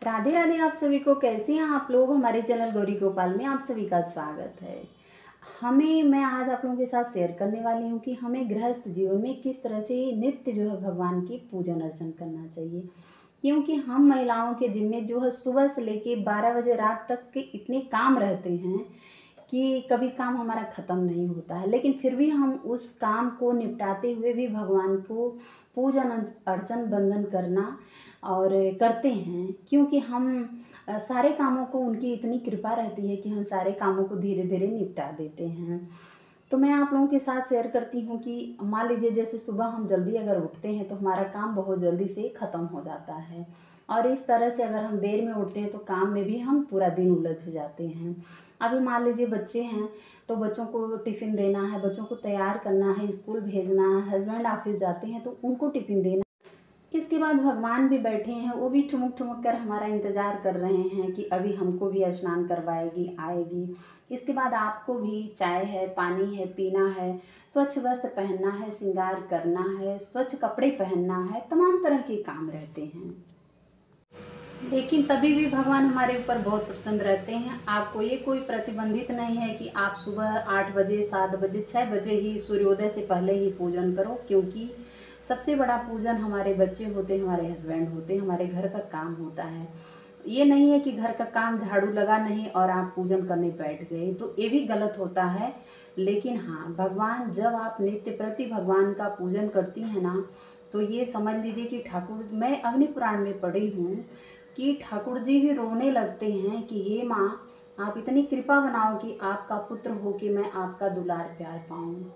राधे राधे। आप सभी को कैसे हैं आप लोग। हमारे चैनल गौरी गोपाल में आप सभी का स्वागत है। मैं आज आप लोगों के साथ शेयर करने वाली हूँ कि हमें गृहस्थ जीवन में किस तरह से नित्य जो है भगवान की पूजन अर्चन करना चाहिए। क्योंकि हम महिलाओं के जिम्मे जो है सुबह से लेके 12 बजे रात तक के इतने काम रहते हैं कि कभी काम हमारा ख़त्म नहीं होता है, लेकिन फिर भी हम उस काम को निपटाते हुए भी भगवान को पूजन अर्चन बंदन करना और करते हैं। क्योंकि हम सारे कामों को उनकी इतनी कृपा रहती है कि हम सारे कामों को धीरे धीरे निपटा देते हैं। तो मैं आप लोगों के साथ शेयर करती हूँ कि मान लीजिए जैसे सुबह हम जल्दी अगर उठते हैं तो हमारा काम बहुत जल्दी से ख़त्म हो जाता है, और इस तरह से अगर हम देर में उठते हैं तो काम में भी हम पूरा दिन उलझ जाते हैं। अभी मान लीजिए बच्चे हैं तो बच्चों को टिफ़िन देना है, बच्चों को तैयार करना है, स्कूल भेजना है, हस्बैंड ऑफिस जाते हैं तो उनको टिफ़िन देना। इसके बाद भगवान भी बैठे हैं, वो भी ठुमक ठुमक कर हमारा इंतज़ार कर रहे हैं कि अभी हमको भी स्नान करवाएगी, आएगी। इसके बाद आपको भी चाय है, पानी है, पीना है, स्वच्छ वस्त्र पहनना है, श्रृंगार करना है, स्वच्छ कपड़े पहनना है, तमाम तरह के काम रहते हैं। लेकिन तभी भी भगवान हमारे ऊपर बहुत प्रसन्न रहते हैं। आपको ये कोई प्रतिबंधित नहीं है कि आप सुबह 8 बजे, 7 बजे, 6 बजे ही सूर्योदय से पहले ही पूजन करो, क्योंकि सबसे बड़ा पूजन हमारे बच्चे होते हैं, हमारे हस्बैंड होते हैं, हमारे घर का काम होता है। ये नहीं है कि घर का काम झाड़ू लगा नहीं और आप पूजन करने बैठ गए, तो ये भी गलत होता है। लेकिन हाँ, भगवान जब आप नित्य प्रति भगवान का पूजन करती हैं ना, तो ये समझ लीजिए कि ठाकुर, मैं अग्नि पुराण में पढ़ी हूँ कि ठाकुर जी भी रोने लगते हैं कि हे माँ, आप इतनी कृपा बनाओ कि आपका पुत्र हो कि मैं आपका दुलार प्यार पाऊँ।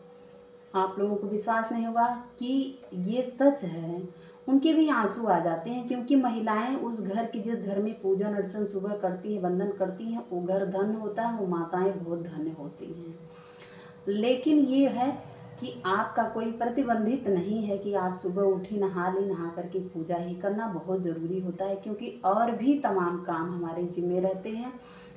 आप लोगों को विश्वास नहीं होगा कि ये सच है। उनके भी आंसू आ जाते हैं, क्योंकि महिलाएं उस घर की, जिस घर में पूजन अर्चन सुबह करती हैं, वंदन करती हैं, वो घर धन्य होता है, वो माताएं बहुत धन्य होती हैं। लेकिन ये है कि आपका कोई प्रतिबंधित नहीं है कि आप सुबह उठी, नहा ली, नहा करके पूजा ही करना बहुत ज़रूरी होता है, क्योंकि और भी तमाम काम हमारे जिम्मे रहते हैं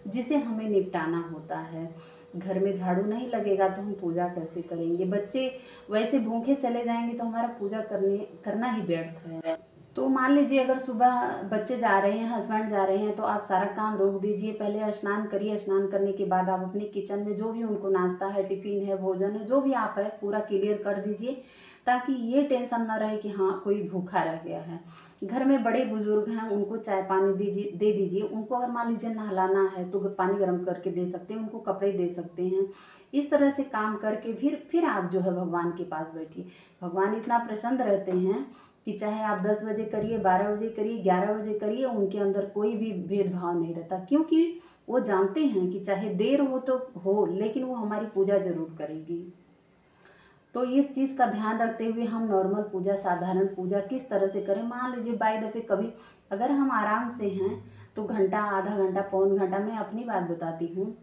जिसे हमें निपटाना होता है। घर में झाड़ू नहीं लगेगा तो हम पूजा कैसे करेंगे। बच्चे वैसे भूखे चले जाएंगे तो हमारा पूजा करना ही व्यर्थ है। तो मान लीजिए अगर सुबह बच्चे जा रहे हैं, हस्बैंड जा रहे हैं, तो आप सारा काम रोक दीजिए, पहले स्नान करिए। स्नान करने के बाद आप अपने किचन में जो भी उनको नाश्ता है, टिफ़िन है, भोजन है, जो भी आप है पूरा क्लियर कर दीजिए, ताकि ये टेंशन ना रहे कि हाँ कोई भूखा रह गया है। घर में बड़े बुजुर्ग हैं, उनको चाय पानी दे दीजिए। उनको अगर मान लीजिए नहलाना है तो पानी गर्म करके दे सकते हैं, उनको कपड़े दे सकते हैं। इस तरह से काम करके फिर आप जो है भगवान के पास बैठिए। भगवान इतना प्रसन्न रहते हैं कि चाहे आप 10 बजे करिए, 12 बजे करिए, 11 बजे करिए, उनके अंदर कोई भी भेदभाव नहीं रहता, क्योंकि वो जानते हैं कि चाहे देर हो तो हो, लेकिन वो हमारी पूजा जरूर करेगी। तो इस चीज़ का ध्यान रखते हुए हम नॉर्मल पूजा, साधारण पूजा किस तरह से करें। मान लीजिए बाई दफ़े कभी अगर हम आराम से हैं तो घंटा, आधा घंटा, पौन घंटा, मैं अपनी बात बताती हूँ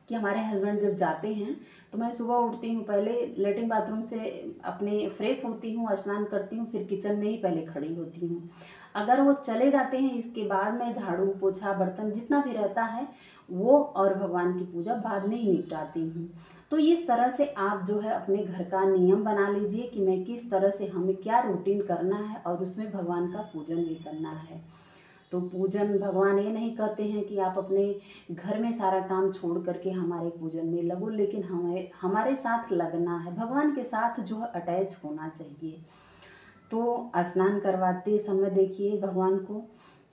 कि हमारे हस्बैंड जब जाते हैं तो मैं सुबह उठती हूँ, पहले लेटरिन बाथरूम से अपने फ्रेश होती हूँ, स्नान करती हूँ, फिर किचन में ही पहले खड़ी होती हूँ। अगर वो चले जाते हैं इसके बाद मैं झाड़ू पोछा बर्तन जितना भी रहता है वो और भगवान की पूजा बाद में ही निपटाती हूँ। तो इस तरह से आप जो है अपने घर का नियम बना लीजिए कि मैं किस तरह से, हमें क्या रूटीन करना है और उसमें भगवान का पूजन भी करना है। तो पूजन, भगवान ये नहीं कहते हैं कि आप अपने घर में सारा काम छोड़ करके हमारे पूजन में लगो, लेकिन हमारे साथ लगना है, भगवान के साथ जो है अटैच होना चाहिए। तो स्नान करवाते समय देखिए भगवान को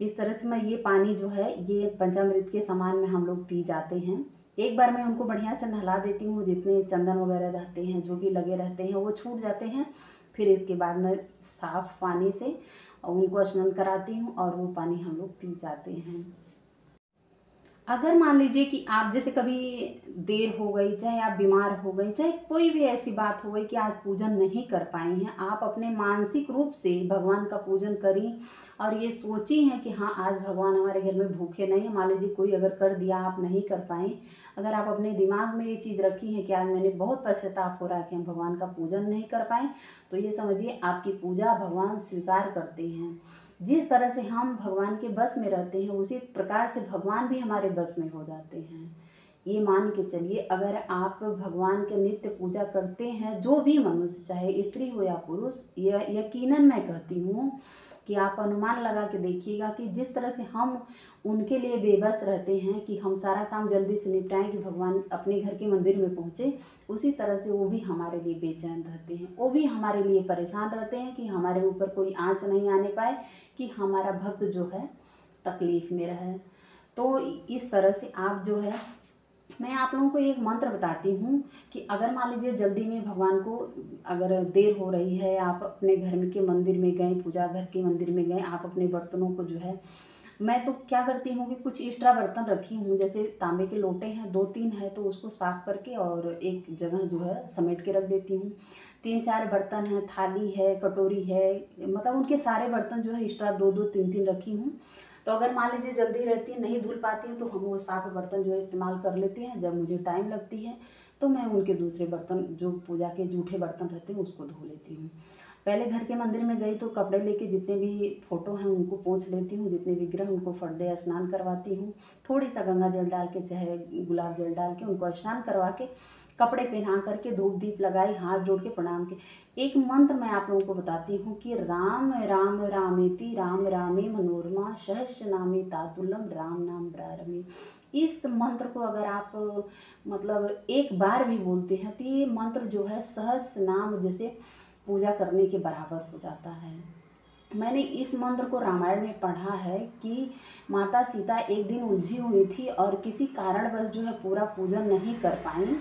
इस तरह से, मैं ये पानी जो है ये पंचामृत के समान में हम लोग पी जाते हैं। एक बार मैं उनको बढ़िया से नहला देती हूँ, जितने चंदन वगैरह रहते हैं, जो भी लगे रहते हैं वो छूट जाते हैं। फिर इसके बाद मैं साफ़ पानी से उनको स्नान कराती हूँ और वो पानी हम लोग पी जाते हैं। अगर मान लीजिए कि आप जैसे कभी देर हो गई, चाहे आप बीमार हो गई, चाहे कोई भी ऐसी बात हो गई कि आज पूजन नहीं कर पाई हैं, आप अपने मानसिक रूप से भगवान का पूजन करी और ये सोची हैं कि हाँ आज भगवान हमारे घर में भूखे नहीं हैं। मान लीजिए कोई अगर कर दिया, आप नहीं कर पाए, अगर आप अपने दिमाग में ये चीज़ रखी है कि आज मैंने बहुत पश्चाताप हो रहा है कि हम भगवान का पूजन नहीं कर पाए, तो ये समझिए आपकी पूजा भगवान स्वीकार करते हैं। जिस तरह से हम भगवान के बस में रहते हैं उसी प्रकार से भगवान भी हमारे बस में हो जाते हैं। ये मान के चलिए, अगर आप भगवान के नित्य पूजा करते हैं, जो भी मनुष्य चाहे स्त्री हो या पुरुष, यकीनन मैं कहती हूँ कि आप अनुमान लगा के देखिएगा कि जिस तरह से हम उनके लिए बेबस रहते हैं कि हम सारा काम जल्दी से निपटाएं कि भगवान अपने घर के मंदिर में पहुँचे, उसी तरह से वो भी हमारे लिए बेचैन रहते हैं, वो भी हमारे लिए परेशान रहते हैं कि हमारे ऊपर कोई आँच नहीं आने पाए, कि हमारा भक्त जो है तकलीफ़ में रहे। तो इस तरह से आप जो है, मैं आप लोगों को एक मंत्र बताती हूँ कि अगर मान लीजिए जल्दी में भगवान को अगर देर हो रही है, आप अपने घर में के मंदिर में गए, पूजा घर के मंदिर में गए, आप अपने बर्तनों को जो है, मैं तो क्या करती हूँ कि कुछ एक्स्ट्रा बर्तन रखी हूँ, जैसे तांबे के लोटे हैं 2-3 है तो उसको साफ़ करके और एक जगह जो है समेट के रख देती हूँ। 3-4 बर्तन हैं, थाली है, कटोरी है, मतलब उनके सारे बर्तन जो है एक्स्ट्रा 2-2, 3-3 रखी हूँ। तो अगर मान लीजिए जल्दी रहती है, नहीं धुल पाती हूँ, तो हम वो साफ़ बर्तन जो है इस्तेमाल कर लेते हैं। जब मुझे टाइम लगती है तो मैं उनके दूसरे बर्तन जो पूजा के जूठे बर्तन रहते हैं उसको धो लेती हूँ। पहले घर के मंदिर में गई तो कपड़े लेके जितने भी फ़ोटो हैं उनको पोंछ लेती हूँ, जितने विग्रह उनको फर्दे स्नान करवाती हूँ, थोड़ी सा गंगा जल डाल के चाहे गुलाब जल डाल के उनको स्नान करवा के कपड़े पहना करके धूप दीप लगाई, हाथ जोड़ के प्रणाम के एक मंत्र मैं आप लोगों को बताती हूँ कि राम राम रामेति राम रामे मनोरमा सहस्र नामे तातुल्यम राम नाम ब्रारमे। इस मंत्र को अगर आप मतलब एक बार भी बोलते हैं तो ये मंत्र जो है सहस्र नाम जैसे पूजा करने के बराबर हो जाता है। मैंने इस मंत्र को रामायण में पढ़ा है कि माता सीता एक दिन उलझी हुई थी और किसी कारणवश जो है पूरा पूजन नहीं कर पाई,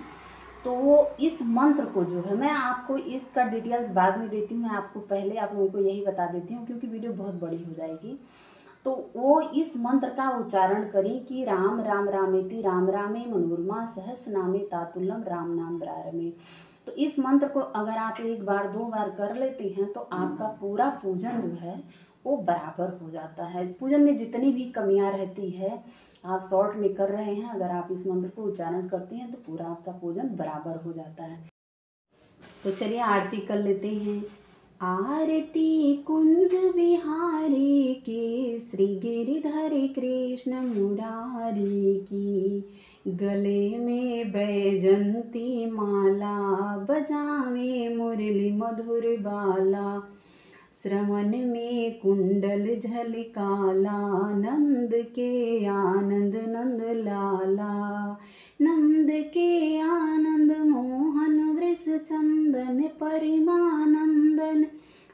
तो वो इस मंत्र को जो है, मैं आपको इसका डिटेल्स बाद में देती हूँ, मैं आपको पहले आप लोगों को यही बता देती हूँ क्योंकि वीडियो बहुत बड़ी हो जाएगी। तो वो इस मंत्र का उच्चारण करें कि राम राम रामेति राम रामे मनोरमा सहस्र नामे तातुल्यम राम नाम ब्रारमे। तो इस मंत्र को अगर आप एक बार 2 बार कर लेते हैं तो आपका पूरा पूजन जो है वो बराबर हो जाता है। पूजन में जितनी भी कमियां रहती है आप शॉर्ट में कर रहे हैं, अगर आप इस मंत्र को उच्चारण करते हैं तो पूरा आपका पूजन बराबर हो जाता है। तो चलिए आरती कर लेते हैं। आरती कुंज बिहारी की, श्री गिरिधर कृष्ण मुरारी की, गले में बैजंती माला, बजावे मुरली मधुर बाला, श्रवण में कुंडल झलकाला, नंद के आनंद नंद लाला, नंद के आनंद मोहन वृष चंदन परिमानंदन,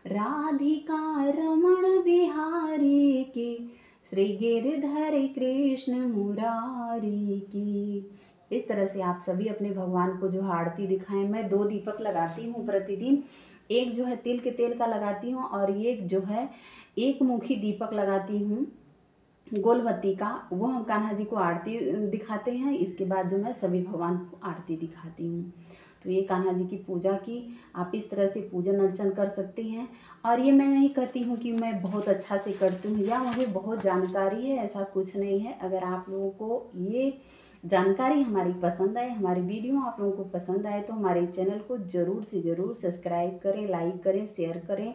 राधिका रमण बिहारी की, श्री गिरधर कृष्ण मुरारी की। इस तरह से आप सभी अपने भगवान को जो आरती दिखाएं। मैं 2 दीपक लगाती हूँ प्रतिदिन, एक जो है तिल के तेल का लगाती हूँ और एक जो है एक मुखी दीपक लगाती हूँ गोलबत्ती का, वो हम कान्हा जी को आरती दिखाते हैं। इसके बाद जो मैं सभी भगवान को आरती दिखाती हूँ। तो ये कान्हा जी की पूजा की आप इस तरह से पूजन अर्चन कर सकते हैं। और ये मैं नहीं कहती हूँ कि मैं बहुत अच्छा से करती हूँ या मुझे बहुत जानकारी है, ऐसा कुछ नहीं है। अगर आप लोगों को ये जानकारी हमारी पसंद आए, हमारी वीडियो आप लोगों को पसंद आए तो हमारे चैनल को ज़रूर से ज़रूर सब्सक्राइब करें, लाइक करें, शेयर करें,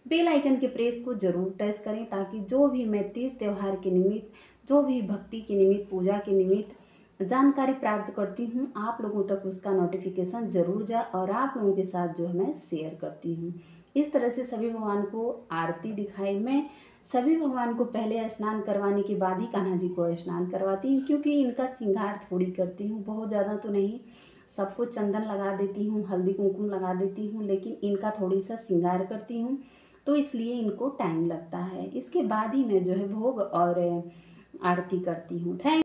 बेल आइकन के प्रेस को ज़रूर टच करें ताकि जो भी मैं तीज त्यौहार के निमित्त, जो भी भक्ति के निमित्त, पूजा के निमित्त जानकारी प्राप्त करती हूँ आप लोगों तक उसका नोटिफिकेशन ज़रूर जाए और आप लोगों के साथ जो है मैं शेयर करती हूँ। इस तरह से सभी भगवान को आरती दिखाई। मैं सभी भगवान को पहले स्नान करवाने के बाद ही कान्हा जी को स्नान करवाती हूँ क्योंकि इनका श्रृंगार थोड़ी करती हूँ, बहुत ज़्यादा तो नहीं। सबको चंदन लगा देती हूँ, हल्दी कुमकुम लगा देती हूँ, लेकिन इनका थोड़ी सा श्रृंगार करती हूँ तो इसलिए इनको टाइम लगता है। इसके बाद ही मैं जो है भोग और आरती करती हूँ। थैंक